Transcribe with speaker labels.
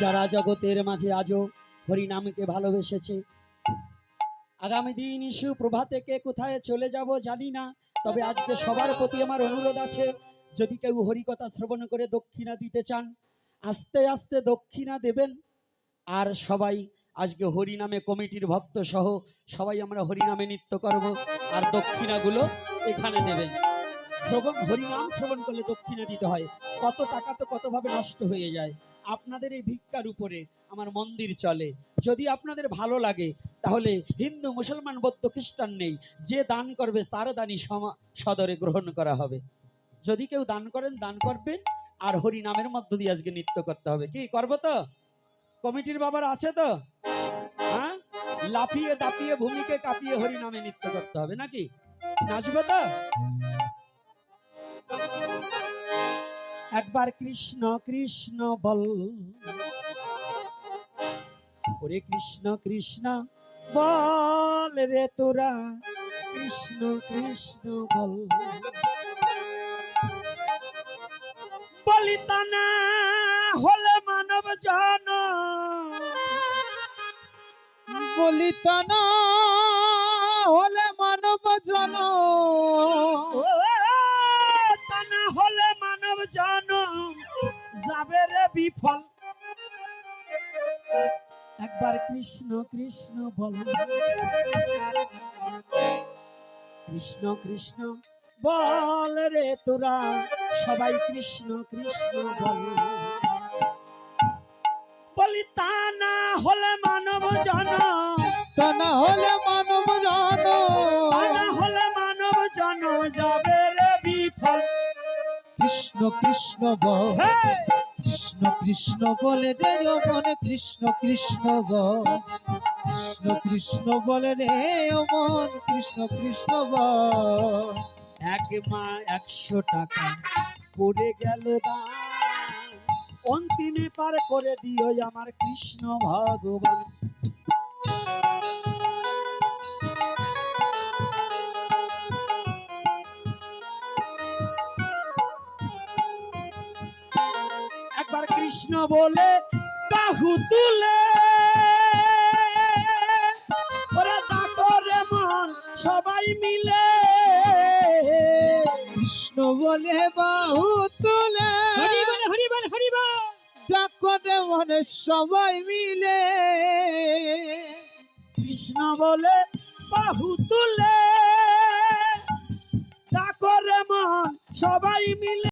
Speaker 1: যারা জগতের মাঝে আজও হরিনামকে ভালোবেসেছে, আগামী দিন সুপ্রভাতে কে কোথায় চলে যাব জানি না, তবে আজকে সবার প্রতি আমার অনুরোধ আছে, যদি কেউ হরিকথা শ্রবণ করে দক্ষিণা দিতে চান আস্তে আস্তে দক্ষিণা দেবেন। আর সবাই আজকে হরিনামে কমিটির ভক্ত সহ সবাই আমরা হরিনামে নৃত্য করব, আর দক্ষিণাগুলো এখানে দেবেন। শ্রবণ হরিনাম শ্রবণ করলে দক্ষিণা দিতে হয়, কত টাকা তো কতভাবে নষ্ট হয়ে যায়। আপনাদের এই ভিক্ষার উপরে আমার মন্দির চলে, যদি আপনাদের ভালো লাগে তাহলে হিন্দু মুসলমান বৌদ্ধ খ্রিস্টান নেই, যে দান করবে তার দানই সদরে গ্রহণ করা হবে। যদি কেউ দান করেন দান করবেন, আর হরিনামের মধ্য দিয়ে আজকে নৃত্য করতে হবে। কি করবো তো? কমিটির বাবার আছে তো? হ্যাঁ, লাফিয়ে দাপিয়ে ভূমিকে কাঁপিয়ে হরিনামে নৃত্য করতে হবে নাকি? নাচবে তো? একবার কৃষ্ণ কৃষ্ণ বল, ওরে কৃষ্ণ কৃষ্ণ বল রে তোরা, কৃষ্ণ কৃষ্ণ বল। বলিতা না হলে মানব জন,
Speaker 2: বলিতা না হলে মানব জন,
Speaker 1: তা না হলে মানব জন যাবে রে বিফল। একবার কৃষ্ণ কৃষ্ণ বল, কৃষ্ণ কৃষ্ণ বল রে তোরা, সবাই কৃষ্ণ কৃষ্ণ বল। বলি তা না হলে মানব জন,
Speaker 2: তা না হলে মানব জন,
Speaker 1: তা না হলে মানব জন যাবে রে বিফল।
Speaker 2: কৃষ্ণ কৃষ্ণ বল, কৃষ্ণ কৃষ্ণ বলে রে ও মনে, কৃষ্ণ কৃষ্ণ বল, কৃষ্ণ কৃষ্ণ বলে রে ও মন, কৃষ্ণ কৃষ্ণ বল।
Speaker 1: এক মা 100 টাকা পড়ে গেল দান, অন্তিমে পার করে দিও আমার কৃষ্ণ ভগবান। একবার কৃষ্ণ বলে বাহু তুলে, ওরে ডাকো রে মন সবাই মিলে।
Speaker 2: কৃষ্ণ বলে বাহু তুলে,
Speaker 1: হরি বল হরি বল হরি বল,
Speaker 2: ডাকো রে মনে সবাই মিলে।
Speaker 1: কৃষ্ণ বলে বাহু তুলে, ডাকো রে মন সবাই মিলে।